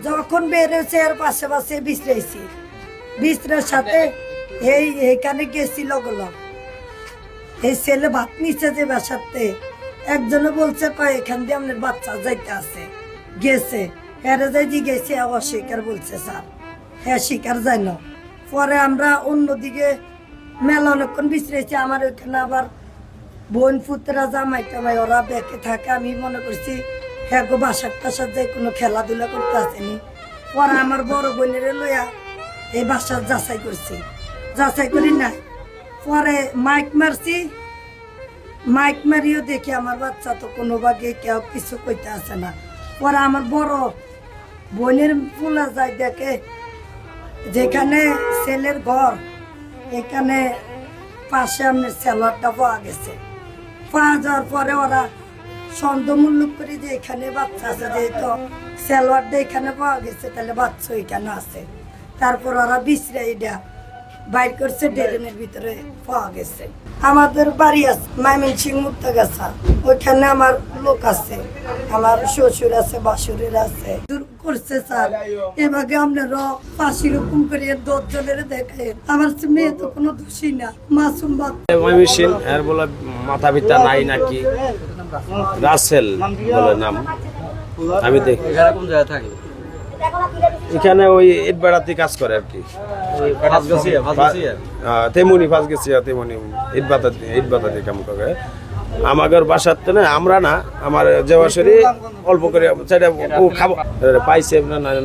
যখন বেড়েছে আর পাশে পাশে বিশ্রাইছি, বিশ্রের সাথে এইখানে গেছি লগলগ। এই ছেলে ভাত নিচ্ছে যে বাসাতে, একজনে বলছে কয় এখান দিয়ে আপনার বাচ্চা যাইতে আছে, গেছে হেরে যাই যে গেছে অস্বীকার বলছে স্যার, হ্যাঁ স্বীকার যায় না। পরে আমরা অন্যদিকে মেলা অনেকক্ষণ বিশ্রাইছি। আমার ওইখানে আবার বোন পুতরা জামাই টামাই ওরা বেঁকে থাকে। আমি মনে করছি হ্যাঁ গো বাসার টাসার যাই কোনো খেলাধুলা করতে আসেনি। পরে আমার বড় বোনের লইয়া এই বাসার যাচাই করছি, যাচাই করি নাই। পরে মাইক মারছি, মাইক মারিও দেখি আমার বাচ্চা তো কোনো ভাগে কেউ কিছু কইতে আসে না। পরে আমার বড় বোনের ফুলা যায় দেখে যেখানে ছেলের ঘর, এখানে পাশে আপনার সেলারটা পাওয়া গেছে। পাওয়া যাওয়ার পরে ওরা সন্দেহমূলক করে যে এখানে বাচ্চা আছে, যেহেতু সেলোয়ারটা এখানে পাওয়া গেছে তাহলে বাচ্চা এখানে আছে। তারপর ওরা বিশ্রা এটা বাইর করছে, ড্রেনের ভিতরে পাওয়া গেছে। আমাদের বাড়ি আছে ময়মনসিংহ মুক্তাগাছা, ওইখানে আমার লোক আছে, আমার শ্বশুর আছে, বাসুরের আছে। দূর করছে স্যার, এভাবে আপনারা ফাঁসি রকম করে 10 জনের দেখে। আমার মেয়ে তো কোনো দোষী না, মাসুম ময়মনসিংহ এর বলে মাথা পিতা নাই নাকি, রাসেল বলে নাম। আমি দেখি কোন জায়গায় থাকে, এখানে ওই ইট বেড়াতে কাজ করে আর কি, তেমনি ফাঁস গেছি, তেমনি ইট বাতাতে কাম করে। আমাদের বাসার তো না, আমরা না, আমার জেওয়াশরী অল্প করে ও খাবো পাইছে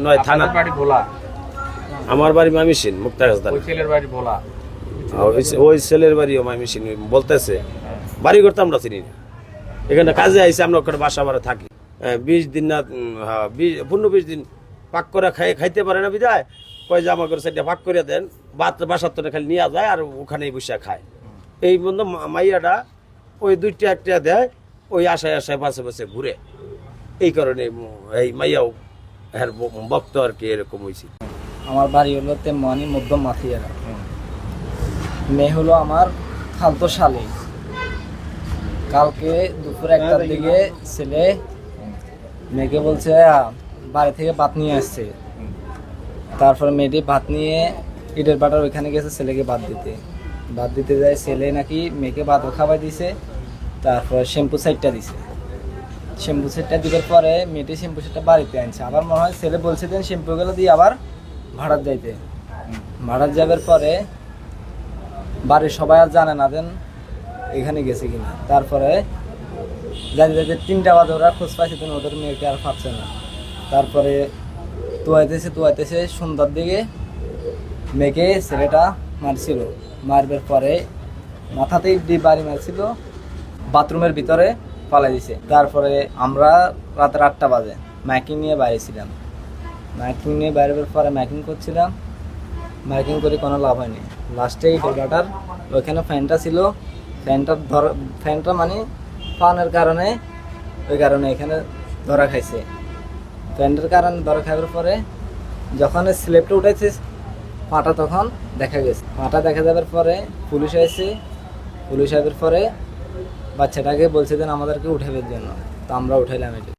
নয় থানা। আমার বাড়ি ময়মনসিংহ মুক্তাগাছা, ওই ছেলের বাড়িও ময়মনসিংহ বলতেছে। বাড়ি করতে আমরা চিনি না, এখানে কাজে আইসে আমরা ওখানে বাসা বাড়া থাকি। 20 দিন না 15-20 দিন পাক করে খাইতে পারে না বিদায় কয় যে আমাকে সেটা পাক করে দেন, বাসার তো খালি নিয়ে যায় আর ওখানেই বসে খায়। এই বন্ধু মাইয়াটা ওই 2টা 1টা দেয়, ওই আশায় আশায় পাশে পাশে ঘুরে। এই কারণে এই মাইয়াও এর ভক্ত আর কি এরকম হয়েছে। আমার বাড়ি হলো তেমনি মধ্যম মাথিয়ারা, মেয়ে হলো আমার খালতো শালী। কালকে দুপুর 1টার দিকে ছেলে মেয়েকে বলছে বাড়ি থেকে ভাত নিয়ে আসছে। তারপরে মেয়েটি ভাত নিয়ে ইটের বাটার ওইখানে গেছে ছেলেকে ভাত দিতে যায়। ছেলে নাকি মেয়েকে ভাতও খাওয়াই দিছে, তারপর শ্যাম্পু সাইডটা দিছে। শ্যাম্পু সাইডটা দিবার পরে মেয়েটি শ্যাম্পু সাইডটা বাড়িতে আনছে। আবার মনে হয় ছেলে বলছে দেন শ্যাম্পুগুলো দিয়ে আবার ভাড়ার যাইতে। ভাড়ার যাবার পরে বাড়ির সবাই আর জানে না দেন এখানে গেছে কিনা। তারপরে যাতে যাতে 3টা বাজে ওরা খোঁজ পাইছে, দেন ওদের মেয়েকে আর পাচ্ছে না। তারপরে তোয়াইতেছে সন্ধ্যার দিকে মেয়েকে ছেলেটা মারছিল। মারবার পরে মাথাতেই বাড়ি মারছিল, বাথরুমের ভিতরে পালাই দিছে। তারপরে আমরা রাত 8টা বাজে মাইকিং নিয়ে বাইরেছিলাম। মাইকিং নিয়ে বাইরের পরে মাইকিং করছিলাম, মাইকিং করে কোনো লাভ হয়নি। লাস্টে এই ডেটাটার ওইখানে ফ্যানটা ছিল, ফ্যানটা মানে ফানের কারণে ওই কারণে এখানে ধরা খাইছে। ফ্যানটার কারণে ধরা খাইবার পরে যখন স্লেপটা উঠাইছে পাটা, তখন দেখা গেছে। পাটা দেখা যাবার পরে পুলিশ আসছে। পুলিশ আসার পরে বাচ্চাটাকে বলছে দেন আমাদেরকে উঠাবার জন্য, তো আমরা উঠাইলাম এটা।